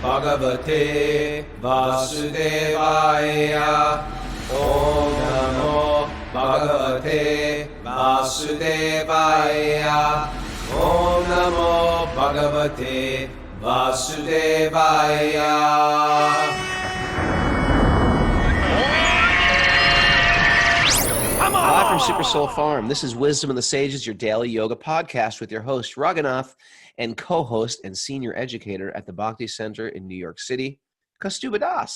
Bhagavate Vasudevaya. Om Namo Bhagavate Vasudevaya. Om Namo Bhagavate Vasudevaya. Live from Super Soul Farm, this is Wisdom of the Sages, your daily yoga podcast with your host, Raghunath, and co-host and senior educator at the Bhakti Center in New York City, Kaustubha.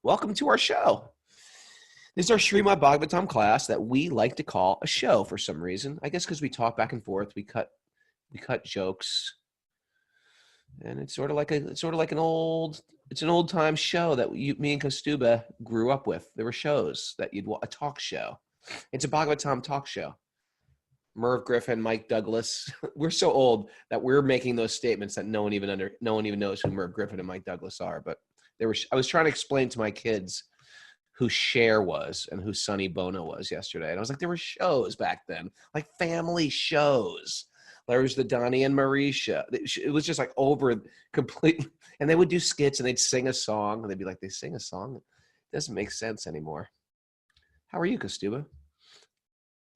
Welcome to our show. This is our Srimad Bhagavatam class that we like to call a show for some reason. I guess because we talk back and forth, we cut jokes, and it's sort of like an old time show that me and Kaustubha grew up with. There were shows that a talk show. It's a Bhagavatam talk show. Merv Griffin, Mike Douglas. We're so old that we're making those statements that no one even knows who Merv Griffin and Mike Douglas are. But I was trying to explain to my kids who Cher was and who Sonny Bono was yesterday. And I was like, there were shows back then, like family shows. There was the Donnie and Marie show. It was just like over completely. And they would do skits and they'd sing a song. And they'd be like, they sing a song? It doesn't make sense anymore. How are you, Kaustubha?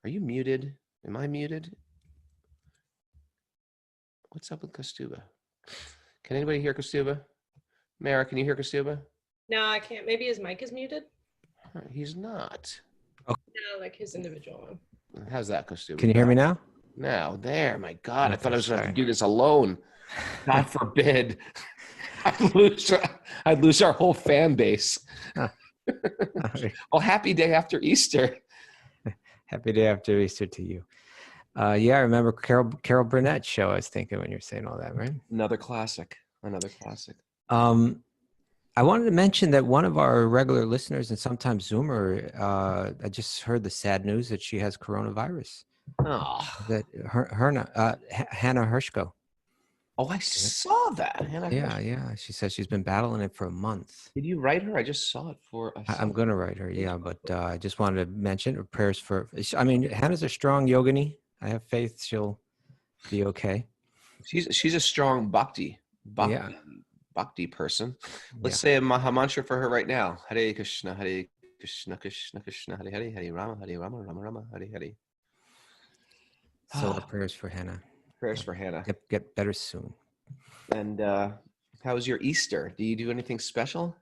Are you muted? Am I muted? What's up with Kaustubha? Can anybody hear Kaustubha? Mara, can you hear Kaustubha? No, I can't. Maybe his mic is muted. He's not. No, like his individual one. How's that, Kaustubha? Can you hear me now? No, there. My God, I thought I was going to have to do this alone. God forbid. I'd lose our whole fan base. Well, happy day after Easter. Happy day after Easter to you. Yeah, I remember Carol Burnett's show. I was thinking when you're saying all that, right? Another classic. I wanted to mention that one of our regular listeners and sometimes Zoomer, I just heard the sad news that she has coronavirus. Oh, That Hana Hershko. Oh, I saw that. Yeah. She says she's been battling it for a month. Did you write her? I just saw it I'm going to write her, yeah. But I just wanted to mention her prayers for... I mean, Hannah's a strong yogini. I have faith she'll be okay. She's a strong bhakti person. Let's say a Maha Mantra for her right now. Hare Krishna, Hare Krishna, Krishna Krishna, Hare Hare, Hare Rama, Rama Rama, Hare Hare. So the prayers for Hannah. Prayers for Hannah. Get better soon. And how was your Easter? Do you do anything special?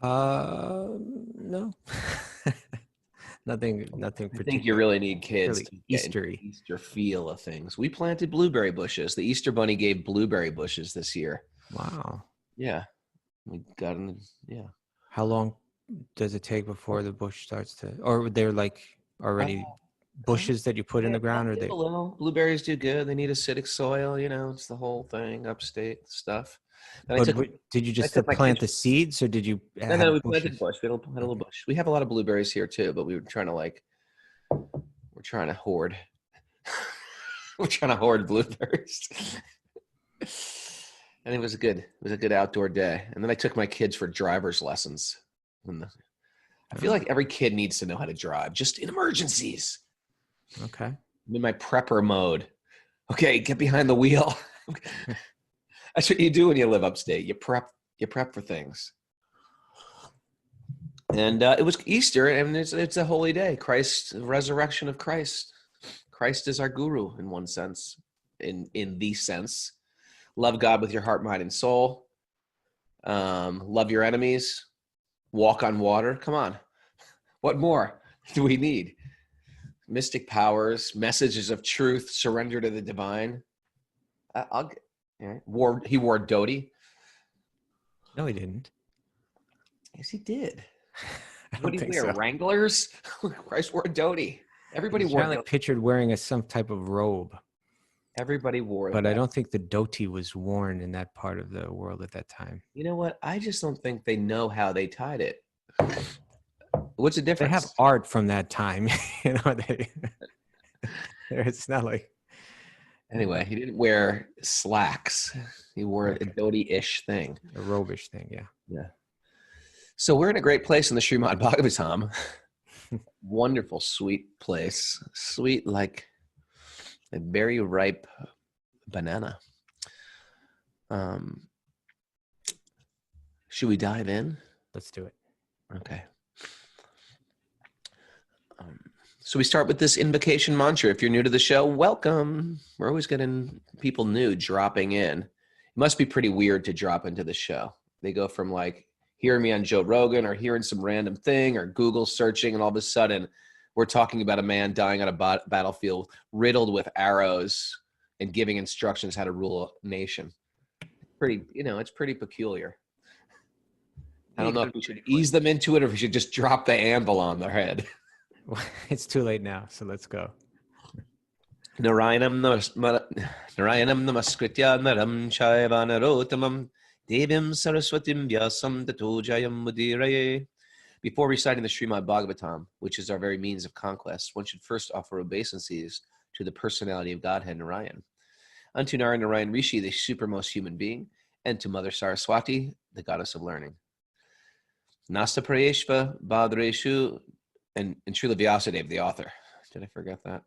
No. nothing particular. I think you really need kids really to get Eastery. Easter feel of things. We planted blueberry bushes. The Easter Bunny gave blueberry bushes this year. Wow. Yeah. We got them. Yeah. How long does it take before the bush starts to, or they're like already bushes that you put in the ground, or they? A little. Blueberries do good. They need acidic soil. It's the whole thing. Upstate stuff. Did you just plant the seeds, or did you? No, we planted bush. We had a little bush. We have a lot of blueberries here too, but we were trying to hoard. We're trying to hoard blueberries. And it was a good outdoor day. And then I took my kids for driver's lessons. I feel like every kid needs to know how to drive, just in emergencies. Okay. I'm in my prepper mode. Okay, get behind the wheel. That's what you do when you live upstate. You prep for things. And it was Easter, and it's a holy day. The resurrection of Christ. Christ is our guru in one sense, in the sense. Love God with your heart, mind, and soul. Love your enemies. Walk on water. Come on. What more do we need? Mystic powers, messages of truth, surrender to the divine. He wore dhoti. No, he didn't. Yes, he did. I What don't did he think wear? so. Wranglers? Christ wore a dhoti. Everybody wore like pictured wearing some type of robe. Everybody wore But that. I don't think the dhoti was worn in that part of the world at that time. You know what? I just don't think they know how they tied it. What's the difference? They have art from that time. It's not like... Anyway, he didn't wear slacks. He wore a dhoti-ish thing. A robish thing, yeah. Yeah. So we're in a great place in the Srimad Bhagavatam. Wonderful, sweet place. Sweet like a very ripe banana. Should we dive in? Let's do it. Okay. So we start with this invocation mantra. If you're new to the show, welcome. We're always getting people new dropping in. It must be pretty weird to drop into the show. They go from like hearing me on Joe Rogan or hearing some random thing or Google searching, and all of a sudden we're talking about a man dying on a battlefield riddled with arrows and giving instructions how to rule a nation. It's pretty peculiar. I don't know if we should ease them into it or if we should just drop the anvil on their head. It's too late now, so let's go. Narayanam namaskritya naram chaiva narottamam devim saraswatim vyasam tato jayam mudiraye. Before reciting the Srimad Bhagavatam, which is our very means of conquest, one should first offer obeisances to the personality of Godhead Narayan, unto Narayan Rishi, the supermost human being, and to Mother Saraswati, the goddess of learning. Nasta Prayeshva Bhadreshu, and Srila Vyasadeva, the author. Did I forget that?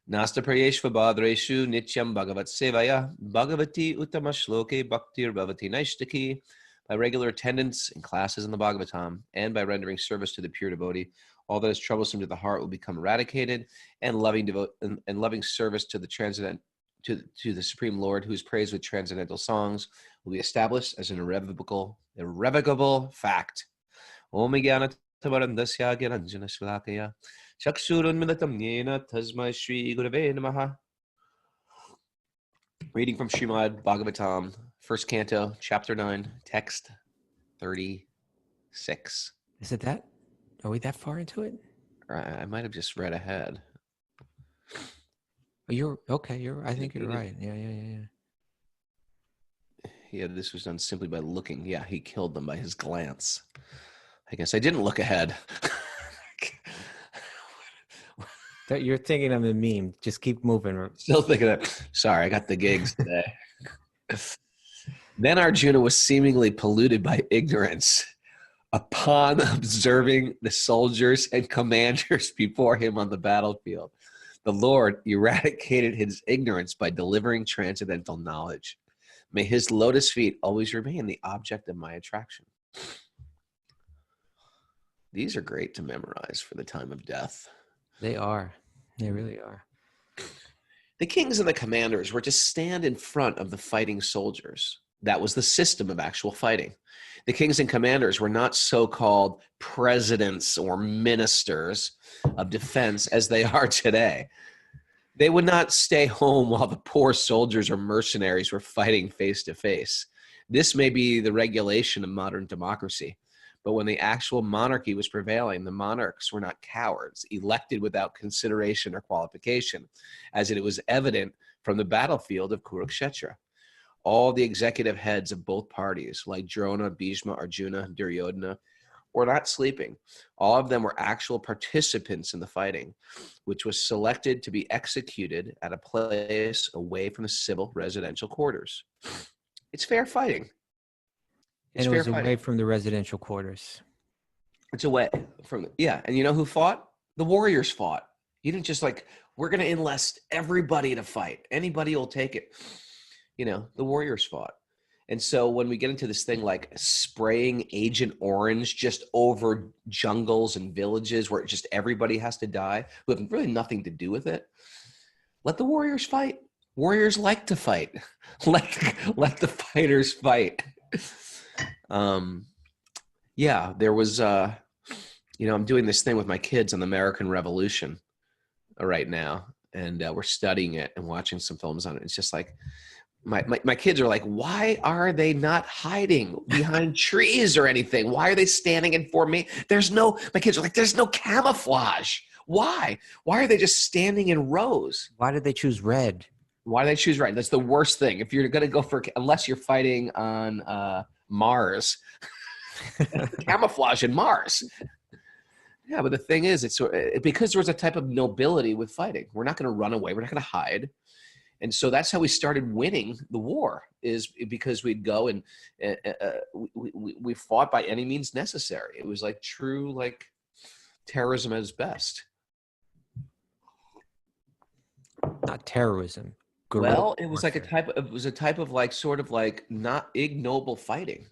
Nasta Prayeshva Bhadreshu Nityam Bhagavat Sevaya Bhagavati Uttama Shloke Bhaktir Bhavati Naishtaki. By regular attendance in classes in the Bhagavatam and by rendering service to the pure devotee, all that is troublesome to the heart will become eradicated, and loving service to the to the Supreme Lord, who is praised with transcendental songs, will be established as an irrevocable fact. Om Jnana Tamarandasya Gyananjana Shalakaya Chakshurunmilitam Yena Tasmai Shri Gurave Namaha. Reading from Srimad Bhagavatam, first canto, chapter 9, text 36. Is it that? Are we that far into it? I might have just read ahead. You're okay. I think you're right. Yeah. Yeah, this was done simply by looking. Yeah, he killed them by his glance. I guess I didn't look ahead. That you're thinking of the meme. Just keep moving. Still thinking of, sorry, I got the gigs today. Then Arjuna was seemingly polluted by ignorance upon observing the soldiers and commanders before him on the battlefield. The Lord eradicated his ignorance by delivering transcendental knowledge. May his lotus feet always remain the object of my attraction. These are great to memorize for the time of death. They are. They really are. The kings and the commanders were to stand in front of the fighting soldiers. That was the system of actual fighting. The kings and commanders were not so-called presidents or ministers of defense as they are today. They would not stay home while the poor soldiers or mercenaries were fighting face to face. This may be the regulation of modern democracy. But when the actual monarchy was prevailing, the monarchs were not cowards, elected without consideration or qualification, as it was evident from the battlefield of Kurukshetra. All the executive heads of both parties, like Drona, Bhishma, Arjuna, Duryodhana, were not sleeping. All of them were actual participants in the fighting, which was selected to be executed at a place away from the civil residential quarters. It's fair fighting. And it was away from the residential quarters. It's away from, yeah. And you know who fought? The warriors fought. You didn't just like, we're going to enlist everybody to fight. Anybody will take it. The warriors fought. And so when we get into this thing like spraying Agent Orange just over jungles and villages where just everybody has to die, who have really nothing to do with it, let the warriors fight. Warriors like to fight. Let the fighters fight. There was, I'm doing this thing with my kids on the American Revolution right now, and we're studying it and watching some films on it. It's just like, my kids are like, why are they not hiding behind trees or anything? Why are they standing in formation? My kids are like, there's no camouflage. Why? Why are they just standing in rows? Why did they choose red? Why do they choose red? That's the worst thing. If you're going to go for, unless you're fighting on Mars, camouflage in Mars. Yeah, but the thing is, it's because there was a type of nobility with fighting. We're not going to run away. We're not going to hide. And so that's how we started winning the war, is because we'd go and we fought by any means necessary. It was like true, like terrorism at its best. Not terrorism. Well, it was like a type of like sort of like not ignoble fighting.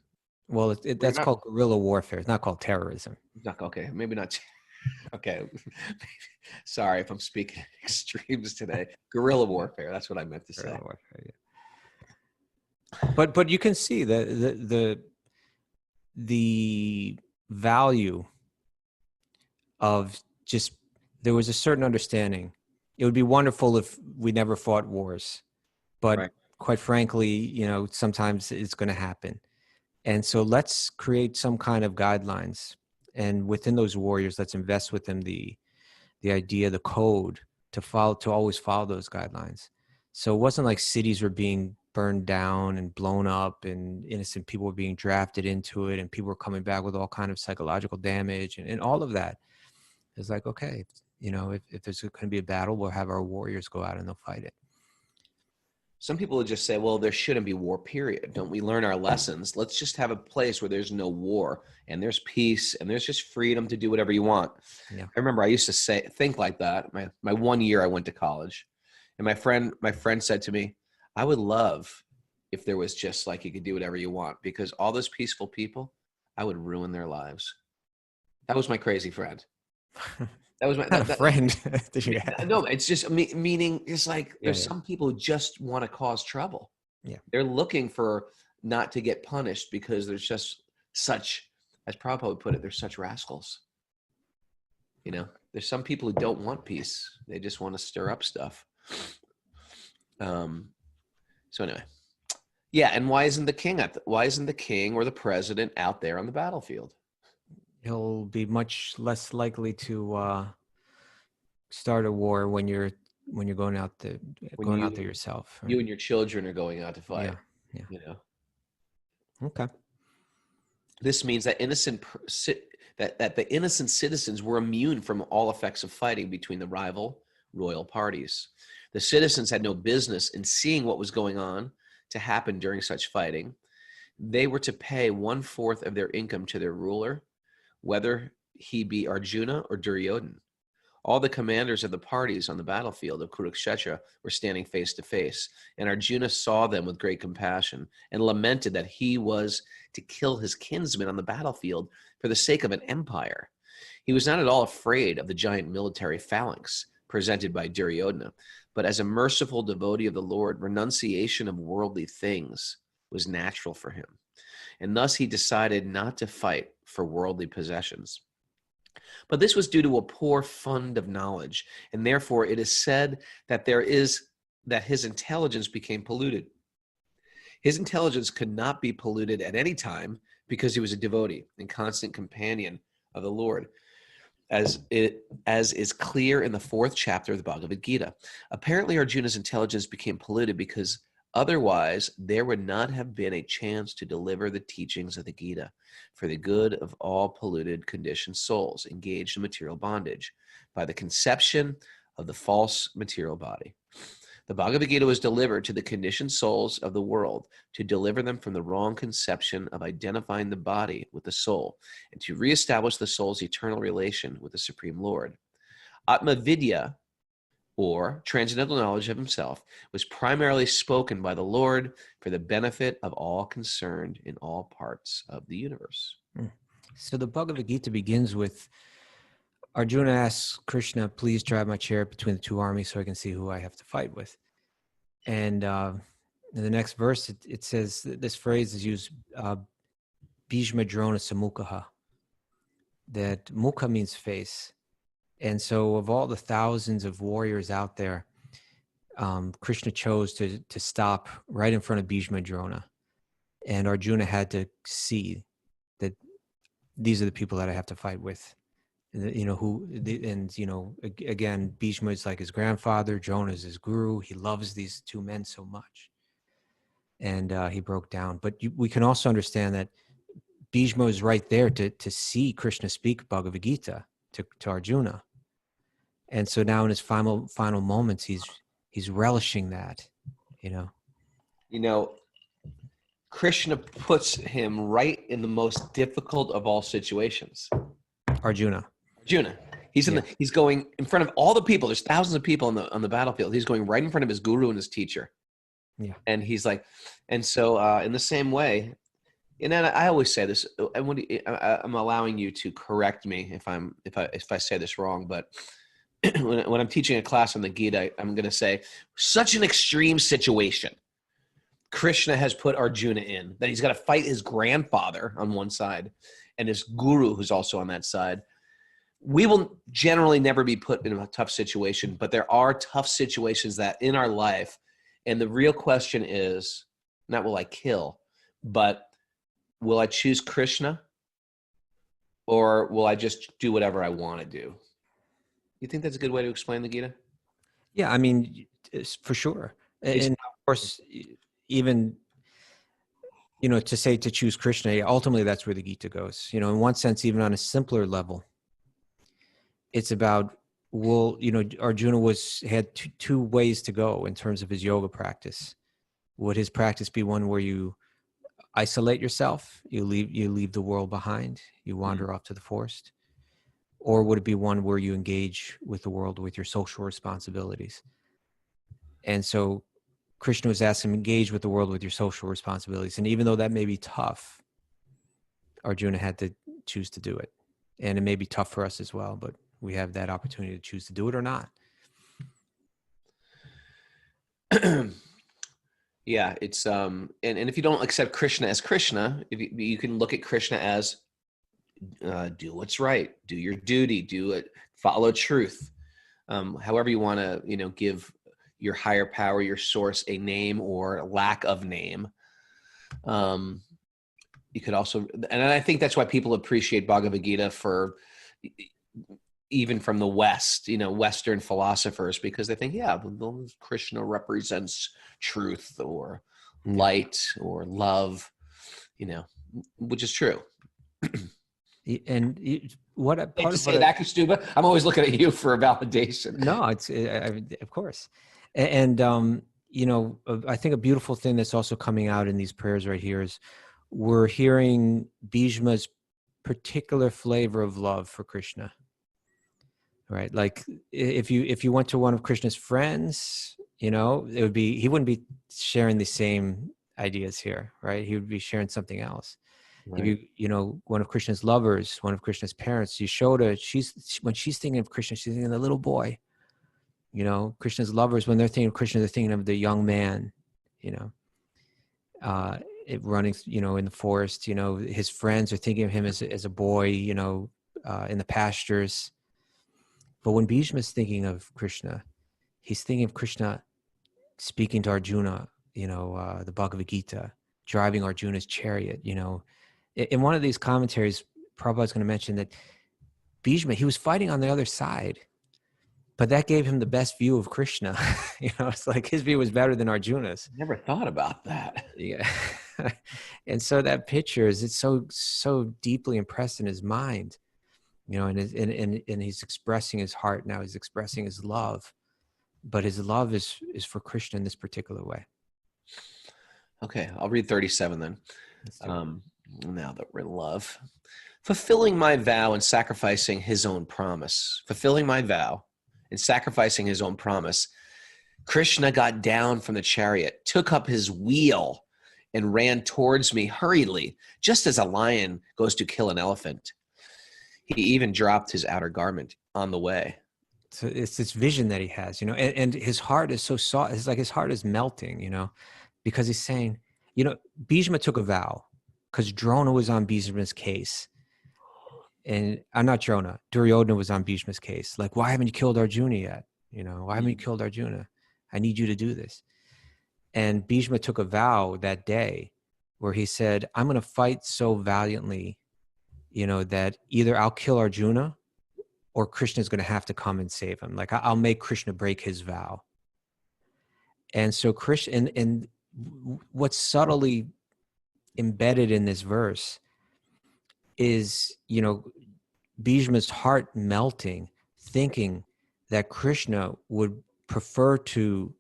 Well, that's not- called guerrilla warfare. It's not called terrorism. Okay, maybe not. Okay, sorry if I'm speaking extremes today. Guerrilla warfare. That's what I meant to say. Guerrilla warfare, yeah. But you can see the value of just, there was a certain understanding. It would be wonderful if we never fought wars, but Right. quite frankly, sometimes it's going to happen. And so let's create some kind of guidelines, and within those warriors, let's invest with them the idea, the code to always follow those guidelines. So it wasn't like cities were being burned down and blown up and innocent people were being drafted into it and people were coming back with all kind of psychological damage and all of that. It's like, okay, if there's going to be a battle, we'll have our warriors go out and they'll fight it. Some people would just say, well, there shouldn't be war, period. Don't we learn our lessons? Let's just have a place where there's no war and there's peace and there's just freedom to do whatever you want. Yeah. I remember I used to think like that. My 1 year I went to college, and my friend said to me, I would love if there was just like you could do whatever you want, because all those peaceful people, I would ruin their lives. That was my crazy friend. That was my friend. No, it's just meaning it's like there's Yeah. some people who just want to cause trouble. Yeah. They're looking for not to get punished because there's just such, as Prabhupada would put it, they're such rascals. There's some people who don't want peace. They just want to stir up stuff. So anyway, yeah. And why isn't the king or the president out there on the battlefield? He'll be much less likely to start a war when you're going out there yourself. Right? You and your children are going out to fight. Yeah. Okay. This means that that the innocent citizens were immune from all effects of fighting between the rival royal parties. The citizens had no business in seeing what was going on to happen during such fighting. They were to pay 1/4 of their income to their ruler, whether he be Arjuna or Duryodhana. All the commanders of the parties on the battlefield of Kurukshetra were standing face to face, and Arjuna saw them with great compassion and lamented that he was to kill his kinsmen on the battlefield for the sake of an empire. He was not at all afraid of the giant military phalanx presented by Duryodhana, but as a merciful devotee of the Lord, renunciation of worldly things was natural for him, and thus he decided not to fight for worldly possessions. But this was due to a poor fund of knowledge, and therefore it is said that his intelligence became polluted. His intelligence could not be polluted at any time because he was a devotee and constant companion of the Lord, as is clear in the 4th chapter of the Bhagavad-gita. Apparently, Arjuna's intelligence became polluted because otherwise there would not have been a chance to deliver the teachings of the Gita for the good of all polluted, conditioned souls engaged in material bondage by the conception of the false material body. The Bhagavad-gita was delivered to the conditioned souls of the world to deliver them from the wrong conception of identifying the body with the soul and to reestablish the soul's eternal relation with the Supreme Lord. Atma Vidya, or transcendental knowledge of himself, was primarily spoken by the Lord for the benefit of all concerned in all parts of the universe. So the Bhagavad-gita begins with Arjuna asks Krishna, please drive my chariot between the two armies so I can see who I have to fight with. And in the next verse, it says, this phrase is used, Bhishma Drona Samukha, that mukha means face. And so of all the thousands of warriors out there, Krishna chose to stop right in front of Bhishma Drona. And Arjuna had to see that these are the people that I have to fight with. Again, Bhishma is like his grandfather, Drona is his guru. He loves these two men so much. And he broke down. But we can also understand that Bhishma is right there to see Krishna speak Bhagavad-gita to Arjuna. And so now in his final moments, he's relishing that, Krishna puts him right in the most difficult of all situations. Arjuna. He's going in front of all the people. There's thousands of people on the battlefield. He's going right in front of his guru and his teacher. Yeah. And he's like, and so in the same way, And then I always say this, and I'm allowing you to correct me if I say this wrong, but when I'm teaching a class on the Gita, I'm going to say, such an extreme situation Krishna has put Arjuna in, that he's got to fight his grandfather on one side and his guru who's also on that side. We will generally never be put in a tough situation, but there are tough situations that in our life, and the real question is, not will I kill, but will I choose Krishna, or will I just do whatever I want to do? You think that's a good way to explain the Gita? Yeah, I mean, for sure. And of course, even, to say to choose Krishna, ultimately that's where the Gita goes. In one sense, even on a simpler level, it's about, Arjuna had two ways to go in terms of his yoga practice. Would his practice be one where you isolate yourself, you leave the world behind, you wander off to the forest? Or would it be one where you engage with the world with your social responsibilities? And so Krishna was asking him, engage with the world with your social responsibilities. And even though that may be tough, Arjuna had to choose to do it. And it may be tough for us as well, but we have that opportunity to choose to do it or not. Yeah, it's and if you don't accept Krishna as Krishna, you can look at Krishna as do what's right, do your duty, do it, follow truth. However you want to, give your higher power, your source, a name or lack of name. You could also, and I think that's why people appreciate Bhagavad-gita for, even from the West, Western philosophers, because they think, yeah, Krishna represents truth or light or love, which is true. And what part of say that, Kaustubha? I'm always looking at you for a validation. No, of course. And I think a beautiful thing that's also coming out in these prayers right here is we're hearing Bhishma's particular flavor of love for Krishna. Right? Like if you went to one of Krishna's friends, it would be, he wouldn't be sharing the same ideas here, right? He would be sharing something else. Right. If one of Krishna's lovers, one of Krishna's parents, when she's thinking of Krishna, she's thinking of the little boy. Krishna's lovers, when they're thinking of Krishna, they're thinking of the young man, running, in the forest. His friends are thinking of him as a boy, in the pastures. But when Bhishma's thinking of Krishna, he's thinking of Krishna speaking to Arjuna, the Bhagavad-gita, driving Arjuna's chariot. In one of these commentaries, Prabhupada's going to mention that Bhishma, he was fighting on the other side, but that gave him the best view of Krishna. It's like his view was better than Arjuna's. Never thought about that. Yeah. And so that picture it's so deeply impressed in his mind, and he's expressing his heart now. He's expressing his love, but his love is for Krishna in this particular way. Okay, I'll read 37 then. Now that we're in love. Fulfilling my vow and sacrificing his own promise. Fulfilling my vow and sacrificing his own promise. Krishna got down from the chariot, took up his wheel, and ran towards me hurriedly, just as a lion goes to kill an elephant. He even dropped his outer garment on the way. So it's this vision that he has, and his heart is so soft. It's like his heart is melting, because he's saying, Bhishma took a vow because Drona was on Bhishma's case. And I'm not Drona, Duryodhana was on Bhishma's case. Like, why haven't you killed Arjuna yet? Why haven't you killed Arjuna? I need you to do this. And Bhishma took a vow that day where he said, I'm going to fight so valiantly, that either I'll kill Arjuna or Krishna's going to have to come and save him. Like, I'll make Krishna break his vow. And so Krishna, and what's subtly embedded in this verse is, Bhishma's heart melting, thinking that Krishna would prefer to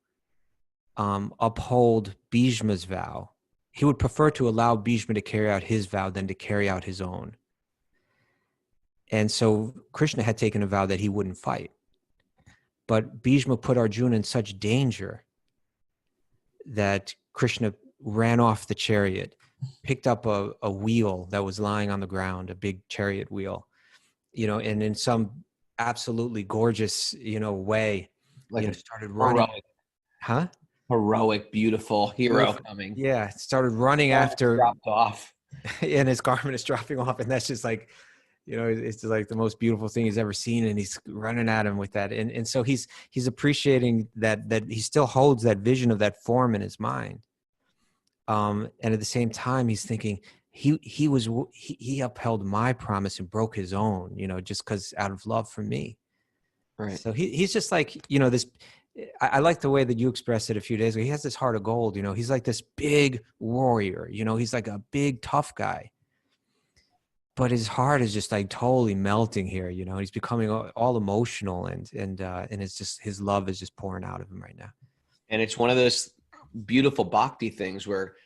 uphold Bhishma's vow. He would prefer to allow Bhishma to carry out his vow than to carry out his own. And so Krishna had taken a vow that he wouldn't fight. But Bhishma put Arjuna in such danger that Krishna ran off the chariot, picked up a wheel that was lying on the ground, a big chariot wheel, and in some absolutely gorgeous, way, Like started running. heroic, Huh? heroic, beautiful hero Beautiful. coming. Yeah, started running Garment after, dropped off. and his garment is dropping off, and that's just like, it's just like the most beautiful thing he's ever seen, and he's running at him with that, and so he's appreciating that he still holds that vision of that form in his mind, and at the same time he's thinking he upheld my promise and broke his own, just because out of love for me. Right. So he's just like, this. I like the way that you expressed it a few days ago. He has this heart of gold. He's like this big warrior. He's like a big tough guy. But his heart is just like totally melting here. He's becoming all emotional, and it's just, his love is just pouring out of him right now. And it's one of those beautiful bhakti things where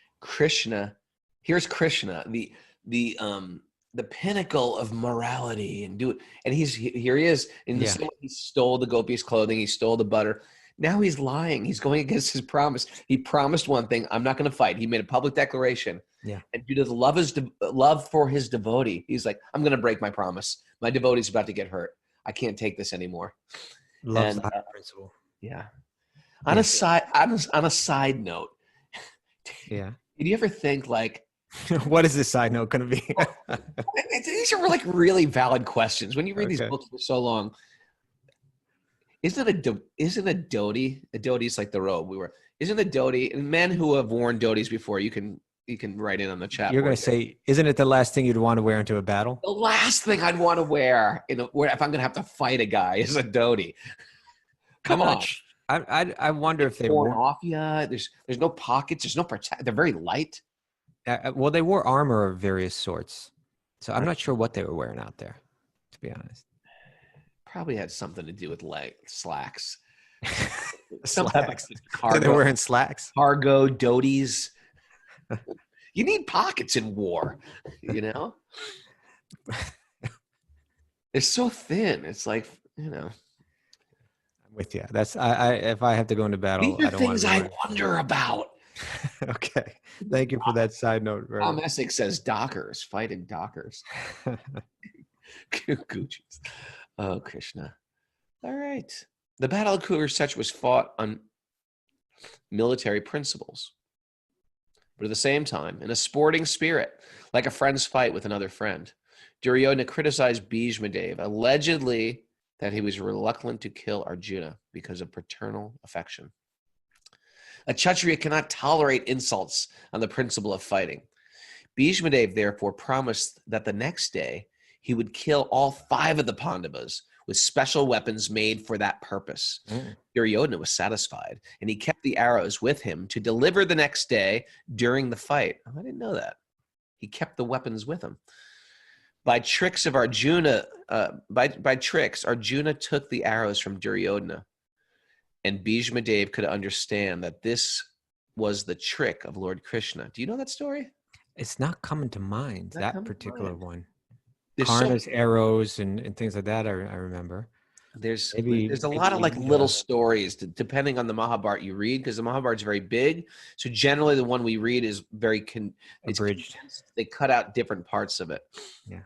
here's Krishna, the pinnacle of morality, and here he is in the same way he stole the gopi's clothing, he stole the butter. Now he's lying. He's going against his promise. He promised one thing: I'm not going to fight. He made a public declaration. Yeah. And due to the love for his devotee, he's like, I'm going to break my promise. My devotee's about to get hurt. I can't take this anymore. Love's the high principle. Yeah. On a side note, yeah. did you ever think like, what is this side note going to be? These are like really valid questions. When you read these books for so long, isn't a dhoti? A dhoti is like the robe. Isn't a dhoti? And men who have worn dhotis before, you can write in on the chat. You're going to say, isn't it the last thing you'd want to wear into a battle? The last thing I'd want to wear if I'm going to have to fight a guy is a dhoti. Come on. I wonder if they torn off you. There's no pockets. There's no protect. They're very light. Well, they wore armor of various sorts, so I'm not sure what they were wearing out there, to be honest. Probably had something to do with slacks. Slacks. They're wearing slacks. Cargo dhotis. You need pockets in war, It's so thin. It's like, I'm with you. That's if I have to go into battle, these are things I wonder about. Okay. Thank you for that side note. Tom Essex says Dockers, fighting Dockers. Gucci's. Oh, Krishna. All right. The Battle of Kurukshetra was fought on military principles, but at the same time, in a sporting spirit, like a friend's fight with another friend. Duryodhana criticized Bhishma Dev, allegedly that he was reluctant to kill Arjuna because of paternal affection. A Kshatriya cannot tolerate insults on the principle of fighting. Bhishma Dev therefore promised that the next day he would kill all 5 of the Pandavas with special weapons made for that purpose. Duryodhana was satisfied, and he kept the arrows with him to deliver the next day during the fight. Oh, I didn't know that. He kept the weapons with him. By tricks, Arjuna took the arrows from Duryodhana. And Bhishma Dev could understand that this was the trick of Lord Krishna. Do you know that story? It's not coming to mind, that particular one. There's Karna's arrows and things like that, I remember. There's a lot of like little stories, depending on the Mahabharata you read, because the Mahabharata is very big. So generally the one we read is very abridged. They cut out different parts of it. Yeah.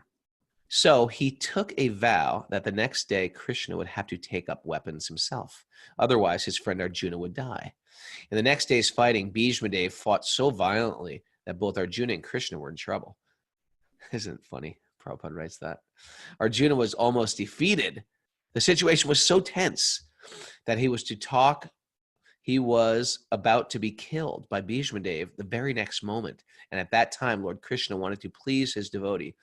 So he took a vow that the next day Krishna would have to take up weapons himself. Otherwise, his friend Arjuna would die. In the next day's fighting, Bhishma Dev fought so violently that both Arjuna and Krishna were in trouble. Isn't it funny? Prabhupada writes that. Arjuna was almost defeated. The situation was so tense that he was about to be killed by Bhishma Dev the very next moment. And at that time, Lord Krishna wanted to please his devotee,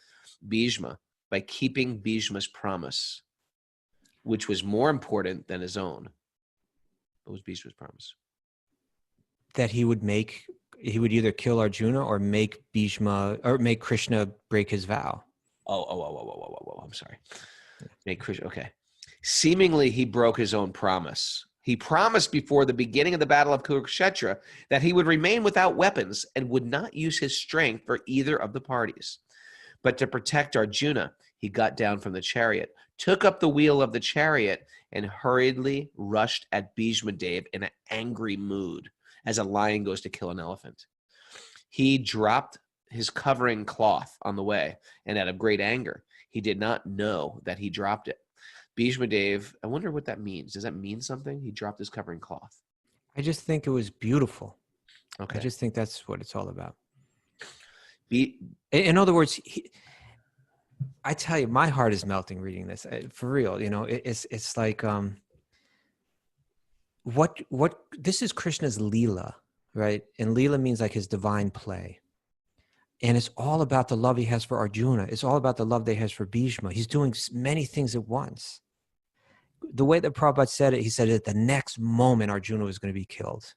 Bhishma, by keeping Bhishma's promise, which was more important than his own. What was Bhishma's promise? That he would either kill Arjuna or make Krishna break his vow. Oh, I'm sorry. Make Krishna, okay. Seemingly, he broke his own promise. He promised before the beginning of the Battle of Kurukshetra that he would remain without weapons and would not use his strength for either of the parties. But to protect Arjuna, he got down from the chariot, took up the wheel of the chariot, and hurriedly rushed at Bhishma Dev in an angry mood, as a lion goes to kill an elephant. He dropped his covering cloth on the way, and out of great anger, he did not know that he dropped it. Bhishma Dev, I wonder what that means. Does that mean something? He dropped his covering cloth. I just think it was beautiful. Okay. I just think that's what it's all about. Be- In other words, I tell you, my heart is melting reading this. For real, it's like what this is Krishna's Lila, right? And Lila means like his divine play. And it's all about the love he has for Arjuna. It's all about the love that he has for Bhishma. He's doing many things at once. The way that Prabhupada said it, he said at the next moment, Arjuna was going to be killed,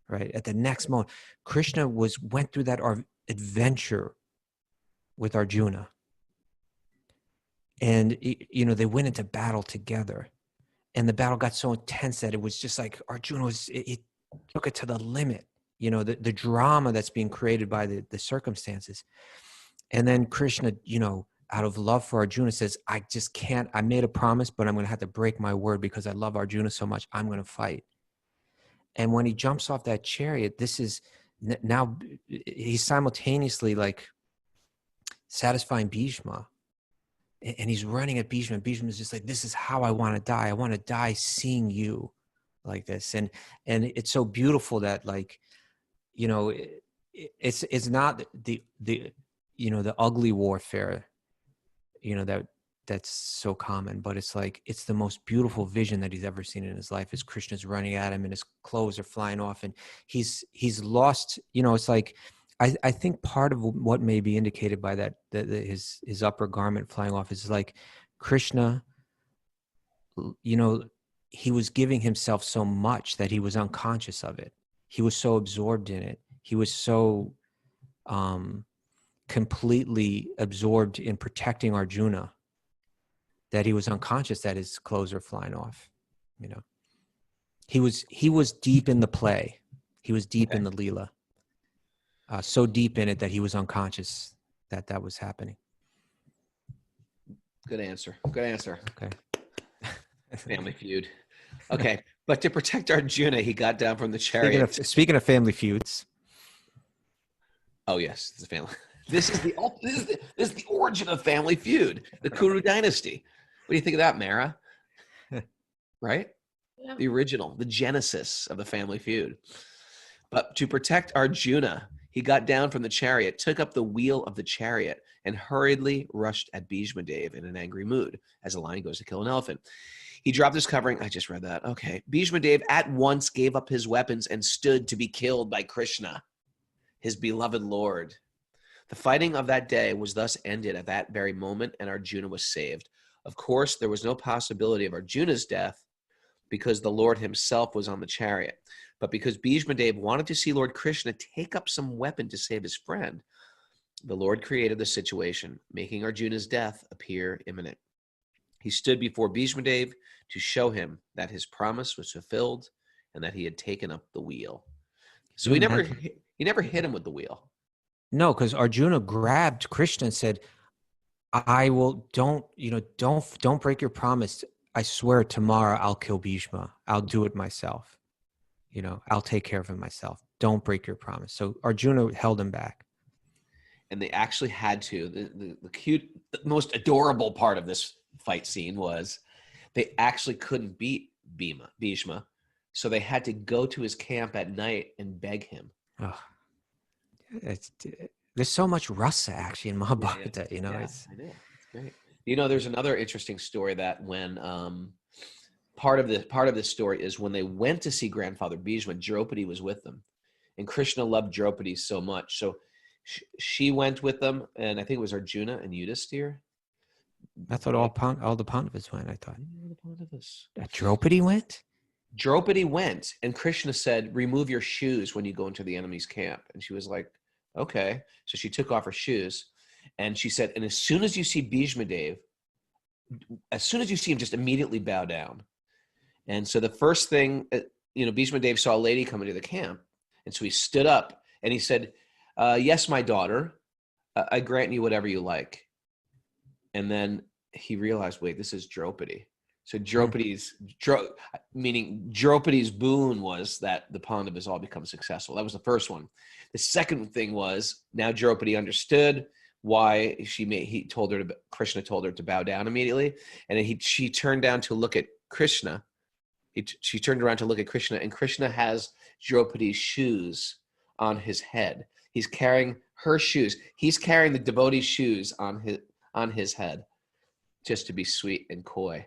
right? At the next moment, Krishna went through that adventure with Arjuna. And, they went into battle together. And the battle got so intense that it was just like Arjuna it took it to the limit, the drama that's being created by the circumstances. And then Krishna, out of love for Arjuna says, I just can't, I made a promise, but I'm going to have to break my word because I love Arjuna so much. I'm going to fight. And when he jumps off that chariot, this is now he's simultaneously like satisfying Bhishma. And he's running at Bhishma. Bhishma is just like, this is how I want to die. I want to die seeing you like this. And it's so beautiful that like, it's not the ugly warfare, that's so common, but it's like, it's the most beautiful vision that he's ever seen in his life. As Krishna's running at him and his clothes are flying off and he's lost, it's like, I think part of what may be indicated by that his upper garment flying off is like Krishna, he was giving himself so much that he was unconscious of it. He was so absorbed in it. He was so completely absorbed in protecting Arjuna that he was unconscious that his clothes are flying off. He was deep in the play. He was deep in the Lila. So deep in it that he was unconscious that was happening. Good answer. Good answer. Okay. Family feud. Okay. But to protect Arjuna, he got down from the chariot. Speaking of family feuds. Oh, yes. It's a family. This is the origin of family feud, the Kuru dynasty. What do you think of that, Mara? Right? Yeah. The original, the genesis of the family feud. But to protect Arjuna, he got down from the chariot, took up the wheel of the chariot, and hurriedly rushed at Bhishma Dev in an angry mood, as a lion goes to kill an elephant. He dropped his covering. I just read that. Okay. Bhishma Dev at once gave up his weapons and stood to be killed by Krishna, his beloved Lord. The fighting of that day was thus ended at that very moment, and Arjuna was saved. Of course, there was no possibility of Arjuna's death because the Lord himself was on the chariot. But because Bhishma Dev wanted to see Lord Krishna take up some weapon to save his friend, the Lord created the situation, making Arjuna's death appear imminent. He stood before Bhishma Dev to show him that his promise was fulfilled and that he had taken up the wheel. So he never hit him with the wheel. No, because Arjuna grabbed Krishna and said, don't break your promise. I swear tomorrow I'll kill Bhishma. I'll do it myself. I'll take care of him myself. Don't break your promise. So Arjuna held him back. And they actually had to. The cute, the most adorable part of this fight scene was they actually couldn't beat Bhishma. So they had to go to his camp at night and beg him. Oh, there's so much rasa actually in Bhagavad-gita, I know. It's great. There's another interesting story that when part of this story is when they went to see grandfather Bhishma, Draupadi was with them, and Krishna loved Draupadi so much, so she went with them, and I think it was Arjuna and Yudhisthira. I thought all the Pandavas went. I thought the Pandavas. Draupadi went. Draupadi went, and Krishna said, "Remove your shoes when you go into the enemy's camp." And she was like, "Okay." So she took off her shoes, and she said, "And as soon as you see Bhishma Dev, as soon as you see him, just immediately bow down." And so the first thing, Bhishma Dev saw a lady come into the camp, and so he stood up and he said, "Yes, my daughter, I grant you whatever you like." And then he realized, wait, this is Draupadi. So meaning Draupadi's boon was that the Pandavas all become successful. That was the first one. The second thing was now Draupadi understood why Krishna told her to bow down immediately, and then she turned down to look at Krishna. She turned around to look at Krishna, and Krishna has Draupadi's shoes on his head. He's carrying her shoes. He's carrying the devotee's shoes on his head, just to be sweet and coy.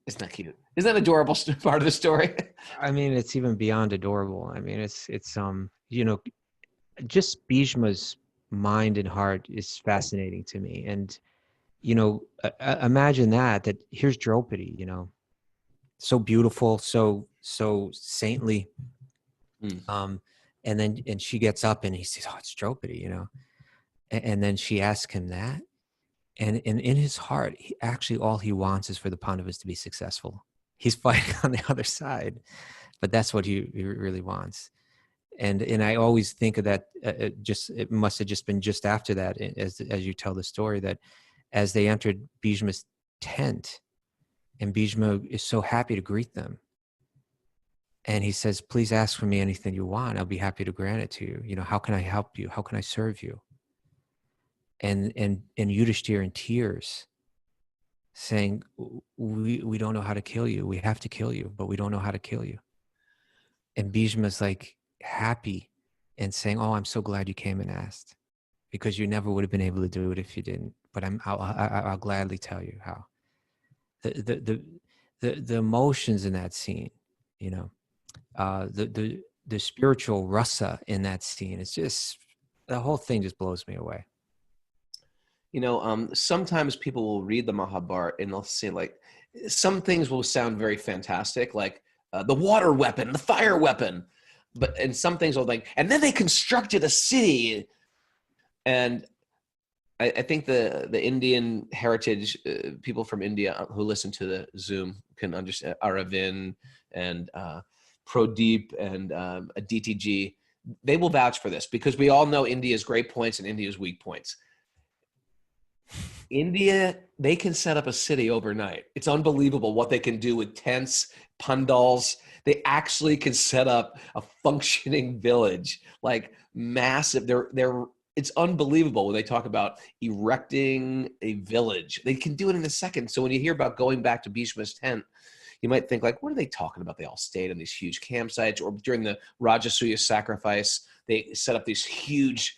Isn't that cute? Isn't that adorable part of the story? I mean, it's even beyond adorable. I mean, it's just Bhishma's mind and heart is fascinating to me. And imagine that here's Draupadi, so beautiful, so saintly. And she gets up and he says, "Oh, it's Draupadi," and then she asks him that. And in his heart, all he wants is for the Pandavas to be successful. He's fighting on the other side, but that's what he really wants. And I always think of that. It must have just been just after that, as you tell the story, that as they entered Bhishma's tent, and Bhishma is so happy to greet them, and he says, "Please ask for me anything you want. I'll be happy to grant it to you. How can I help you? How can I serve you?" And Yudhishthira in tears, saying, we don't know how to kill you. We have to kill you, but we don't know how to kill you. And Bhishma's like happy and saying, "Oh, I'm so glad you came and asked, because you never would have been able to do it if you didn't. But I'll gladly tell you how." The emotions in that scene, the spiritual rasa in that scene, it's just, the whole thing just blows me away. Sometimes people will read the Mahabharata and they'll say, like, some things will sound very fantastic, like the water weapon, the fire weapon, and some things will and then they constructed a city. And I think the Indian heritage, people from India who listen to the Zoom can understand, Aravind and Pradeep and DTG, they will vouch for this, because we all know India's great points and India's weak points. India, they can set up a city overnight. It's unbelievable what they can do with tents, pandals. They actually can set up a functioning village, like massive. It's unbelievable when they talk about erecting a village. They can do it in a second. So when you hear about going back to Bhishma's tent, you might think, like, what are they talking about? They all stayed on these huge campsites, or during the Rajasuya sacrifice, they set up these huge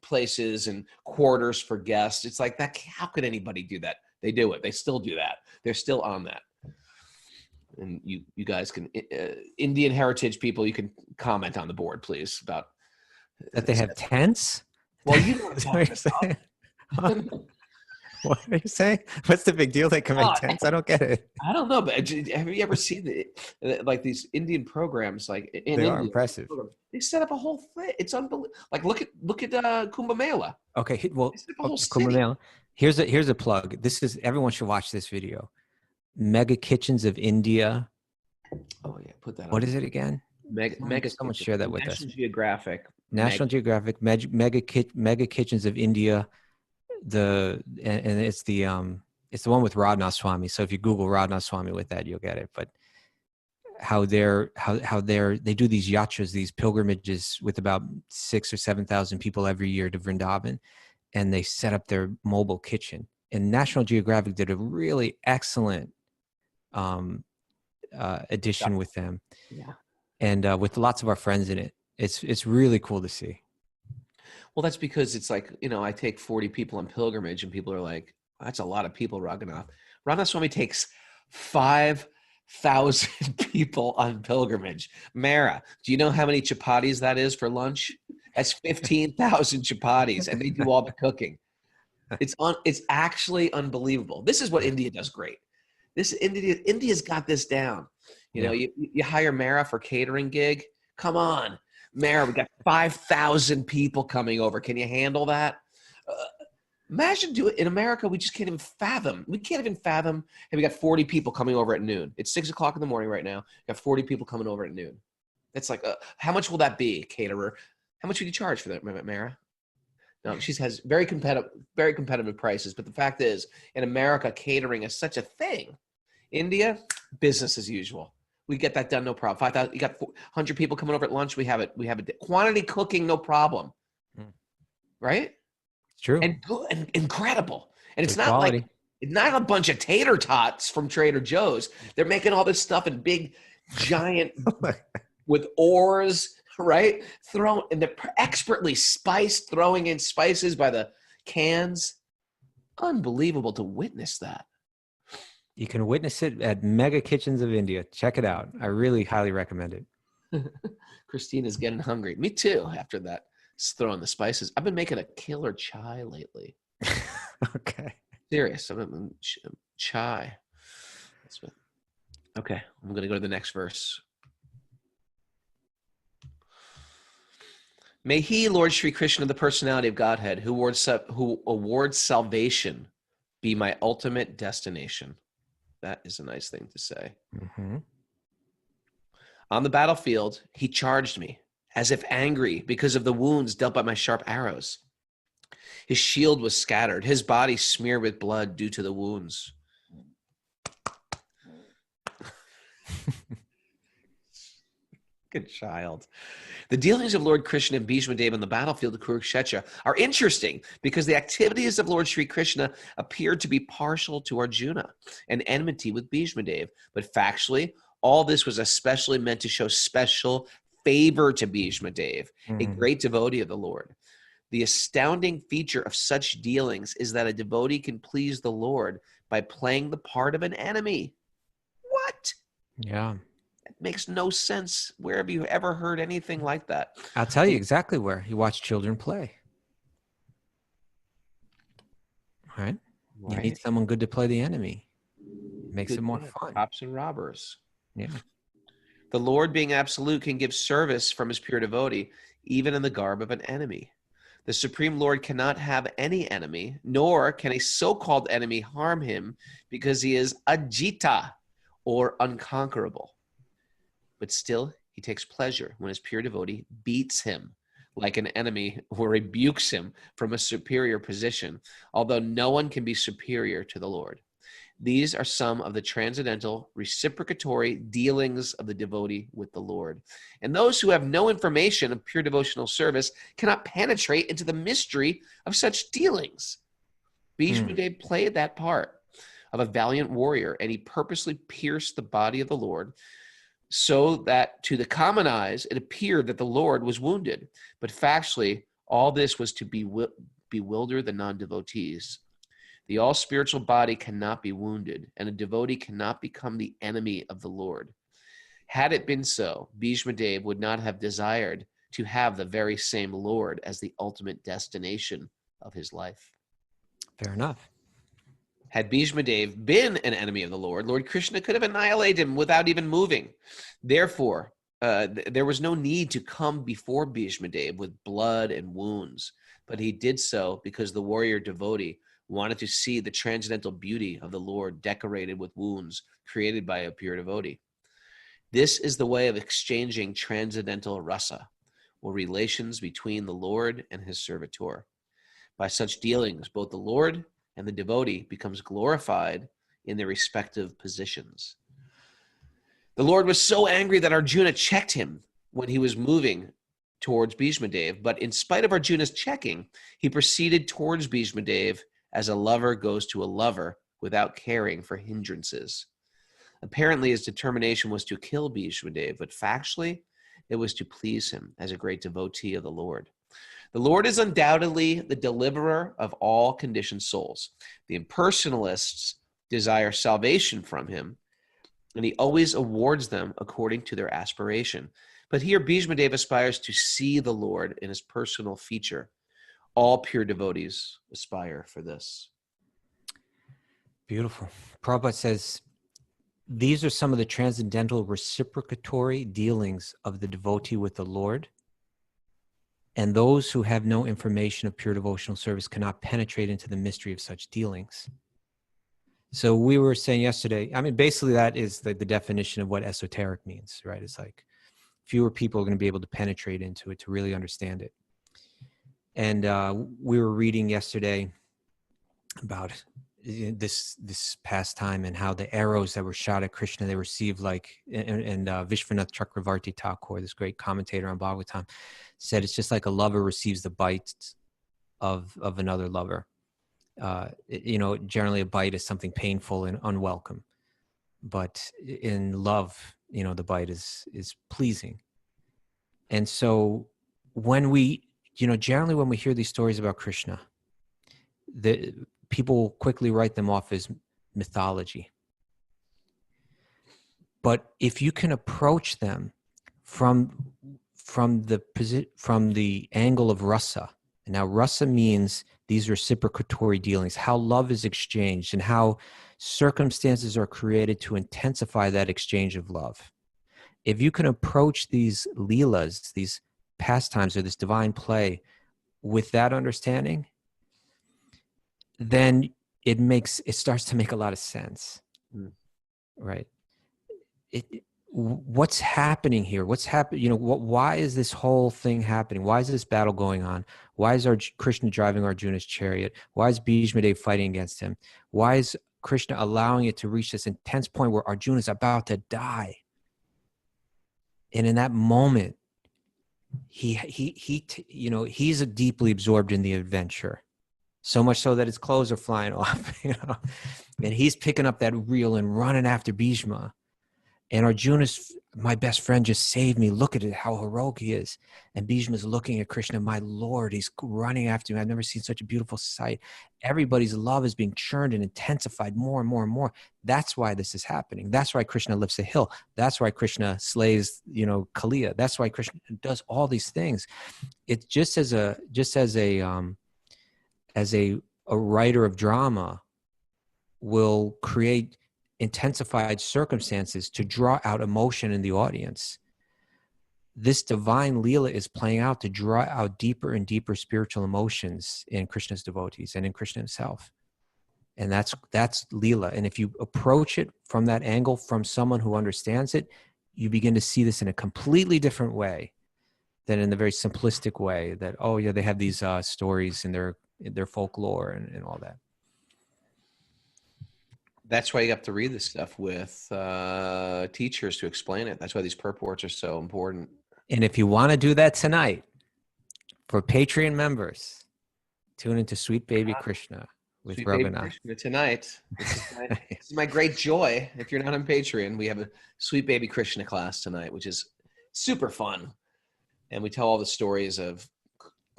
places and quarters for guests. It's like that. How could anybody do that? They do it. They still do that. They're still on that. And you guys can, Indian heritage people, you can comment on the board, please, about that they have tents. Well, you know what I'm talking about. What are you saying? What's the big deal? They can make tents? I don't get it. I don't know, but have you ever seen like these Indian programs? Like in They India, are impressive. They set up a whole thing. It's unbelievable. Like look at Kumbh Mela. Okay, well, Kumbh Mela. Here's a plug. Everyone should watch this video. Mega Kitchens of India. Oh yeah, put that. What is it again? Mega. Someone share that with us. National Geographic. Mega Kitchens of India. It's the one with Raghunath Swami. So if you Google Raghunath Swami with that, you'll get it. But how they do these yatras, these pilgrimages with about 6,000 or 7,000 people every year to Vrindavan, and they set up their mobile kitchen. And National Geographic did a really excellent edition with them, and with lots of our friends in it. It's really cool to see. Well, that's because it's like, I take 40 people on pilgrimage and people are like, that's a lot of people, Raghunath. Raghunath Swami takes 5,000 people on pilgrimage. Mara, do you know how many chapatis that is for lunch? That's 15,000 chapatis, and they do all the cooking. It's actually unbelievable. This is what India does great. India's got this down. You hire Mara for catering gig. Come on. Mara, we got 5,000 people coming over. Can you handle that? Imagine do it in America. We just can't even fathom. We can't even fathom. Hey, we got 40 people coming over at noon. It's 6 o'clock in the morning right now. We got 40 people coming over at noon. That's like, how much will that be, caterer? How much would you charge for that, Mara? No, she has very competitive prices. But the fact is, in America, catering is such a thing. India, business as usual. We get that done, no problem. 5,000. You got 100 people coming over at lunch. We have it. We have it. Quantity cooking, no problem. Right? It's true. And good and incredible. And it's Good not quality. like it's not a bunch of tater tots from Trader Joe's. They're making all this stuff in big, giant with oars, right? And they're expertly spiced, throwing in spices by the cans. Unbelievable to witness that. You can witness it at Mega Kitchens of India. Check it out. I really highly recommend it. Christina's getting hungry. Me too, after that. Throwing the spices. I've been making a killer chai lately. Okay. Serious. I'm chai. Okay, I'm going to go to the next verse. May he, Lord Sri Krishna, the personality of Godhead, who awards salvation, be my ultimate destination. That is a nice thing to say. Mm-hmm. On the battlefield, he charged me, as if angry because of the wounds dealt by my sharp arrows. His shield was scattered, his body smeared with blood due to the wounds. Good child. The dealings of Lord Krishna and Bhishma Dev on the battlefield of Kurukshetra are interesting because the activities of Lord Sri Krishna appeared to be partial to Arjuna and enmity with Bhishma Dev. But factually, all this was especially meant to show special favor to Bhishma Dev, a great devotee of the Lord. The astounding feature of such dealings is that a devotee can please the Lord by playing the part of an enemy. What? Yeah. It makes no sense. Where have you ever heard anything like that? I'll tell you exactly where. You watch children play. Right? You need someone good to play the enemy. Makes it more fun. Cops and robbers. Yeah. The Lord, being absolute, can give service from his pure devotee, even in the garb of an enemy. The Supreme Lord cannot have any enemy, nor can a so-called enemy harm him, because he is ajita, or unconquerable. But still, he takes pleasure when his pure devotee beats him like an enemy or rebukes him from a superior position, although no one can be superior to the Lord. These are some of the transcendental reciprocatory dealings of the devotee with the Lord. And those who have no information of pure devotional service cannot penetrate into the mystery of such dealings. Bhishma Dev played that part of a valiant warrior, and he purposely pierced the body of the Lord so that to the common eyes it appeared that the Lord was wounded. But factually, all this was to bewilder the non-devotees. The all-spiritual body cannot be wounded, and a devotee cannot become the enemy of the Lord. Had it been so, Bhishma Dev would not have desired to have the very same Lord as the ultimate destination of his life. Fair enough. Had Bhishma Dev been an enemy of the Lord, Lord Krishna could have annihilated him without even moving. Therefore, there was no need to come before Bhishma Dev with blood and wounds, but he did so because the warrior devotee wanted to see the transcendental beauty of the Lord decorated with wounds created by a pure devotee. This is the way of exchanging transcendental rasa, or relations between the Lord and his servitor. By such dealings, both the Lord and the devotee becomes glorified in their respective positions. The Lord was so angry that Arjuna checked him when he was moving towards Bhishma Dev, but in spite of Arjuna's checking, he proceeded towards Bhishma Dev as a lover goes to a lover without caring for hindrances. Apparently, his determination was to kill Bhishma Dev, but factually, it was to please him as a great devotee of the Lord. The Lord is undoubtedly the deliverer of all conditioned souls. The impersonalists desire salvation from him, and he always awards them according to their aspiration. But here, Bhishma Dev aspires to see the Lord in his personal feature. All pure devotees aspire for this. Beautiful. Prabhupada says, these are some of the transcendental reciprocatory dealings of the devotee with the Lord. And those who have no information of pure devotional service cannot penetrate into the mystery of such dealings. So we were saying yesterday, I mean, basically that is the definition of what esoteric means, right? It's like fewer people are going to be able to penetrate into it to really understand it. And we were reading yesterday about this pastime and how the arrows that were shot at Krishna, they received like, and Vishwanath Chakravarti Thakur, this great commentator on Bhagavatam, said it's just like a lover receives the bites of another lover. Generally a bite is something painful and unwelcome, but in love, the bite is pleasing. And so when we, generally when we hear these stories about Krishna, the people quickly write them off as mythology. But if you can approach them from the angle of rasa, and now rasa means these reciprocatory dealings, how love is exchanged and how circumstances are created to intensify that exchange of love. If you can approach these Lilas, these pastimes or this divine play with that understanding, then it starts to make a lot of sense. Right? What's happening here? What's happening? Why is this whole thing happening? Why is this battle going on? Why is Krishna driving Arjuna's chariot? Why is Bhishma Dev fighting against him? Why is Krishna allowing it to reach this intense point where Arjuna is about to die? And in that moment, he's deeply absorbed in the adventure, so much so that his clothes are flying off, and he's picking up that reel and running after Bhishma. And Arjuna's, my best friend just saved me. Look at it, how heroic he is. And Bhishma's looking at Krishna, my Lord, he's running after me. I've never seen such a beautiful sight. Everybody's love is being churned and intensified more and more and more. That's why this is happening. That's why Krishna lifts a hill. That's why Krishna slays, Kaliya. That's why Krishna does all these things. It's just as a writer of drama will create intensified circumstances to draw out emotion in the audience. This divine Lila is playing out to draw out deeper and deeper spiritual emotions in Krishna's devotees and in Krishna himself. And that's Lila. And if you approach it from that angle, from someone who understands it, you begin to see this in a completely different way than in the very simplistic way that, they have these stories in their folklore and all that. That's why you have to read this stuff with teachers to explain it. That's why these purports are so important. And if you want to do that tonight, for Patreon members, tune into Sweet Baby Krishna with Raghunath. Tonight. This is my great joy. If you're not on Patreon, we have a Sweet Baby Krishna class tonight, which is super fun. And we tell all the stories of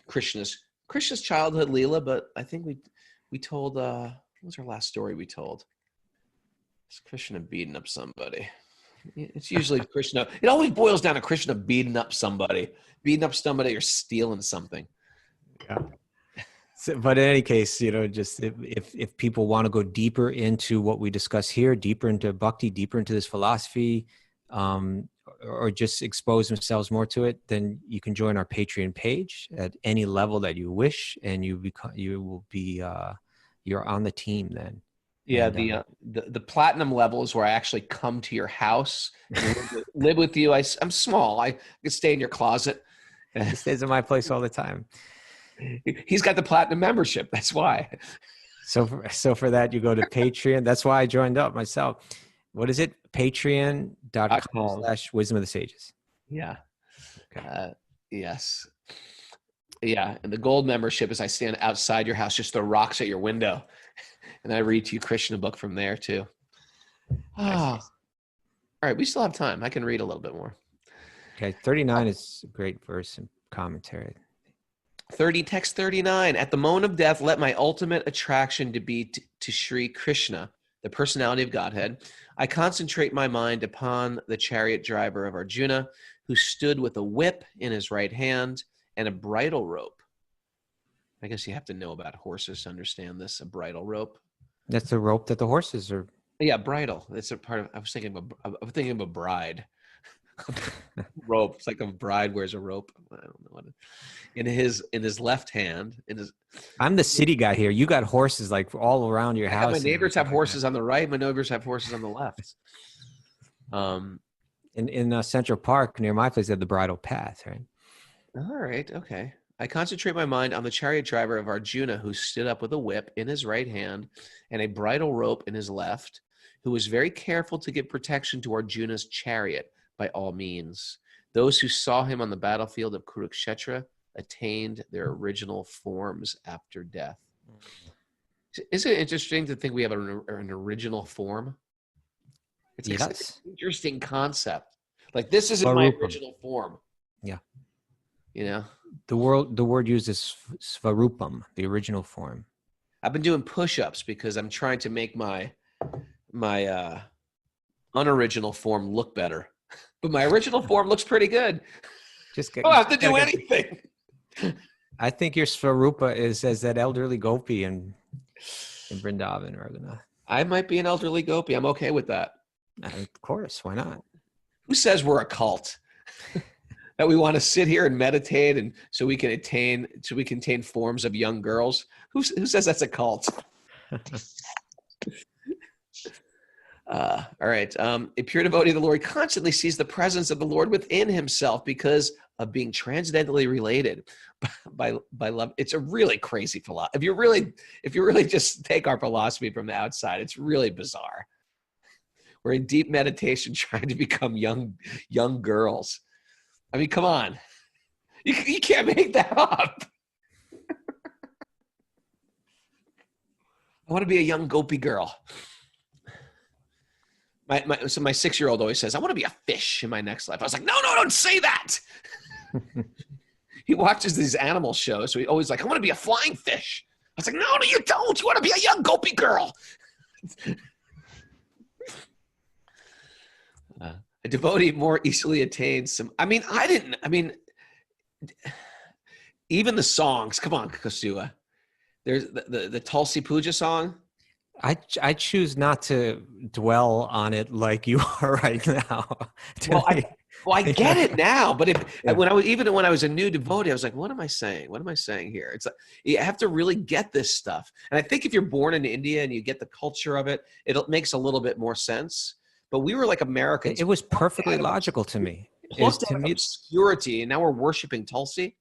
Krishna's childhood Lila, but I think we told, what was our last story we told? It's Krishna beating up somebody. It's usually Krishna. It always boils down to Krishna beating up somebody or stealing something. Yeah. So, but in any case, just if people want to go deeper into what we discuss here, deeper into bhakti, deeper into this philosophy, or just expose themselves more to it, then you can join our Patreon page at any level that you wish, and you're on the team then. Yeah, the platinum level is where I actually come to your house and live with you. I'm small. I can stay in your closet. He stays at my place all the time. He's got the platinum membership. That's why. So for that, you go to Patreon. That's why I joined up myself. What is it? Patreon.com/Wisdom of the Sages. Yeah. Okay. Yes. Yeah. And the gold membership is I stand outside your house, just throw rocks at your window. And I read to you Krishna book from there too. All right. We still have time. I can read a little bit more. Okay. 39 is a great verse and commentary. Text 39. At the moment of death, let my ultimate attraction to be to Sri Krishna, the personality of Godhead. I concentrate my mind upon the chariot driver of Arjuna, who stood with a whip in his right hand and a bridle rope. I guess you have to know about horses to understand this, a bridle rope. That's the rope that the horses are. Yeah, bridle. It's a part of, I was thinking of a bride. Rope. It's like a bride wears a rope. I don't know what in his left hand. I'm the city guy here. You got horses like all around your house. My neighbors have horses on the right. My neighbors have horses on the left. In Central Park near my place, they have the bridle path, right? All right. Okay. I concentrate my mind on the chariot driver of Arjuna, who stood up with a whip in his right hand and a bridle rope in his left, who was very careful to give protection to Arjuna's chariot by all means. Those who saw him on the battlefield of Kurukshetra attained their original forms after death. Isn't it interesting to think we have an original form? It's like such Yes. an interesting concept. Like, this isn't my Svarupam. original form. Yeah. You know? The word used is svarupam, the original form. I've been doing push-ups because I'm trying to make my unoriginal form look better. But my original form looks pretty good. Just I don't have to do anything. I think your Svarupa is as that elderly gopi in Vrindavan, Raghunath. I might be an elderly gopi. I'm okay with that. Of course, why not? Who says we're a cult? That we want to sit here and meditate and so we can attain forms of young girls? Who says that's a cult? All right. A pure devotee of the Lord constantly sees the presence of the Lord within himself because of being transcendently related by love. It's a really crazy philosophy. If you really just take our philosophy from the outside, it's really bizarre. We're in deep meditation trying to become young girls. I mean, come on. You can't make that up. I want to be a young gopi girl. So my 6-year-old always says, I want to be a fish in my next life. I was like, no, don't say that. He watches these animal shows, so he always like, I want to be a flying fish. I was like, no, you don't. You want to be a young gopi girl. A devotee more easily attains some. Even the songs. Come on, Kaustubha. There's the Tulsi Puja song. I choose not to dwell on it like you are right now. I get it now, but when I was a new devotee, I was like, what am I saying? What am I saying here? It's like you have to really get this stuff. And I think if you're born in India and you get the culture of it, it makes a little bit more sense. But we were like Americans. It was perfectly logical to me. To me, obscurity, and now we're worshiping Tulsi.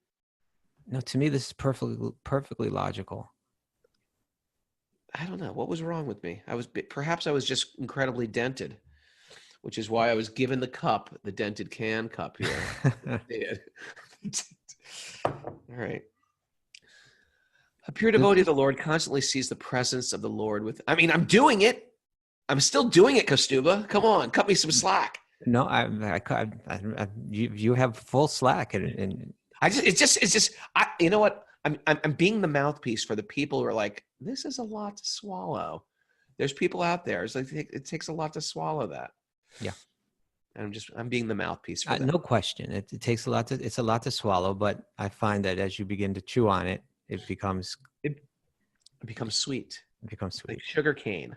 No, to me, this is perfectly logical. I don't know what was wrong with me. Perhaps I was just incredibly dented, which is why I was given the dented can cup here. All right. A pure devotee of the Lord constantly sees the presence of the Lord I'm doing it. I'm still doing it, Kaustubha. Come on, cut me some slack. No, you have full slack, and you know what? I'm being the mouthpiece for the people who are like, this is a lot to swallow. There's people out there. It's like it takes a lot to swallow that. Yeah. And I'm being the mouthpiece for that. No question. It takes a lot to swallow, but I find that as you begin to chew on it, it becomes sweet. It becomes sweet. Like sugar cane.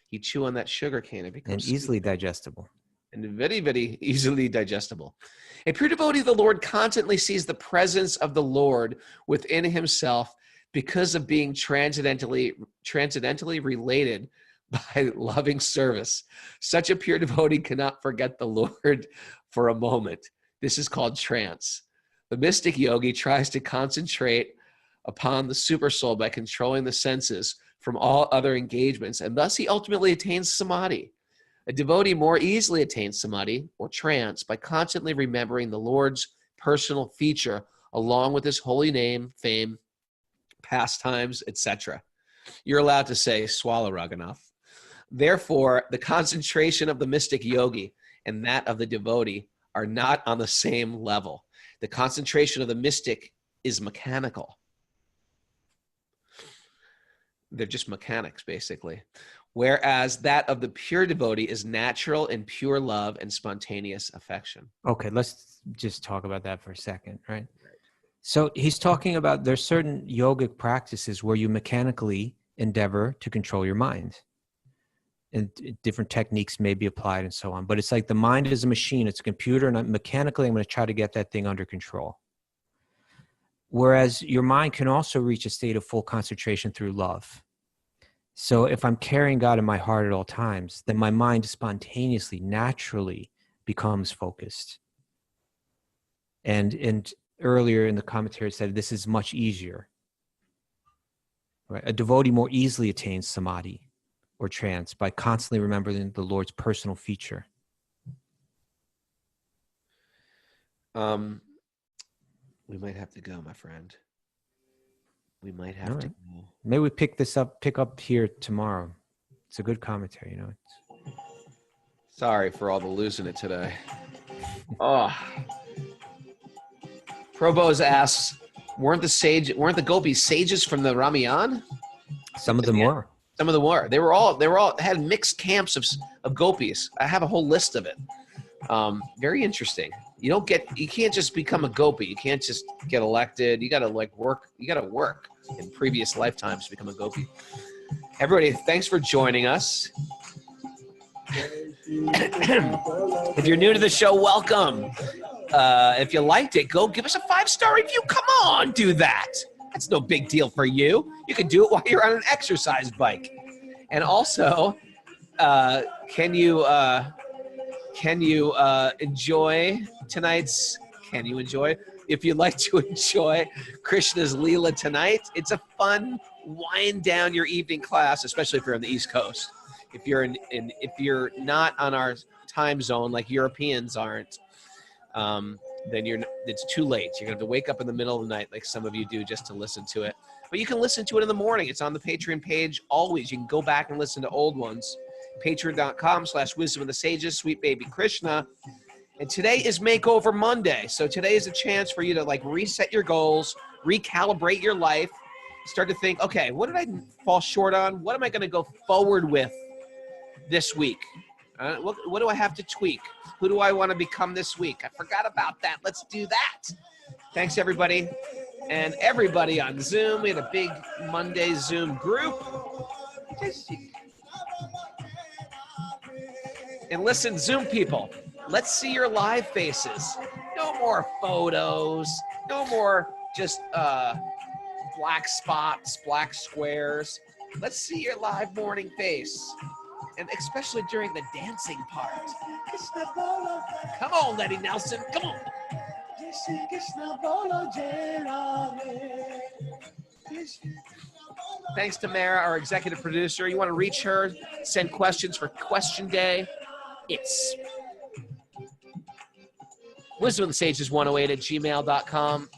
You chew on that sugar cane, it becomes and easily digestible. And very, very easily digestible. A pure devotee of the Lord constantly sees the presence of the Lord within himself because of being transcendentally related by loving service. Such a pure devotee cannot forget the Lord for a moment. This is called trance. The mystic yogi tries to concentrate upon the supersoul by controlling the senses from all other engagements, and thus he ultimately attains samadhi. A devotee more easily attains samadhi or trance by constantly remembering the Lord's personal feature along with his holy name, fame, pastimes, etc. You're allowed to say swallow, Raghunath. Therefore, the concentration of the mystic yogi and that of the devotee are not on the same level. The concentration of the mystic is mechanical. They're just mechanics, basically. Whereas that of the pure devotee is natural and pure love and spontaneous affection. Okay, let's just talk about that for a second, right? So he's talking about there's certain yogic practices where you mechanically endeavor to control your mind. And different techniques may be applied and so on. But it's like the mind is a machine, it's a computer, and mechanically I'm going to try to get that thing under control. Whereas your mind can also reach a state of full concentration through love. So if I'm carrying God in my heart at all times, then my mind spontaneously, naturally becomes focused. And earlier in the commentary said this is much easier. Right? A devotee more easily attains samadhi or trance by constantly remembering the Lord's personal feature. We might have to go, my friend. We might All have to right. go. Maybe we pick up here tomorrow. It's a good commentary, you know. Sorry for all the losing it today. Oh. Probos asks, weren't the gopis sages from the Ramayana? Some of them were. Some of them were. They were all had mixed camps of gopis. I have a whole list of it. Very interesting. You can't just become a gopi. You can't just get elected. You gotta work. You gotta work in previous lifetimes to become a gopi. Everybody, thanks for joining us. If you're new to the show, welcome. If you liked it, go give us a 5-star review. Come on, do that. It's no big deal for you. You can do it while you're on an exercise bike. And also, can you enjoy tonight's? Can you enjoy? If you'd like to enjoy Krishna's Lila tonight, it's a fun wind down your evening class, especially if you're on the East Coast. If you're if you're not on our time zone like Europeans aren't, then it's too late. You're gonna have to wake up in the middle of the night like some of you do just to listen to it. But you can listen to it in the morning. It's on the Patreon page always. You can go back and listen to old ones. Patreon.com/Wisdom of the Sages, Sweet Baby Krishna. And today is Makeover Monday. So today is a chance for you to reset your goals, recalibrate your life, start to think, okay, what did I fall short on? What am I going to go forward with this week? What do I have to tweak? Who do I want to become this week? I forgot about that. Let's do that. Thanks, everybody. And everybody on Zoom. We had a big Monday Zoom group. And listen, Zoom people, let's see your live faces. No more photos. No more just black spots, black squares. Let's see your live morning face. And especially during the dancing part. Come on, Letty Nelson. Come on. Thanks to Mara, our executive producer. You want to reach her, send questions for Question Day. It's wisdomofthesages108@gmail.com.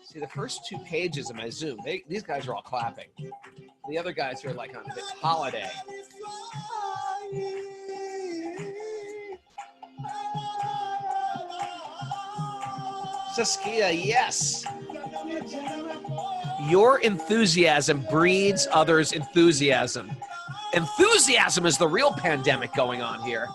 See, the first 2 pages of my Zoom, these guys are all clapping. The other guys are like on a holiday. Saskia, yes. Your enthusiasm breeds others' enthusiasm. Enthusiasm is the real pandemic going on here.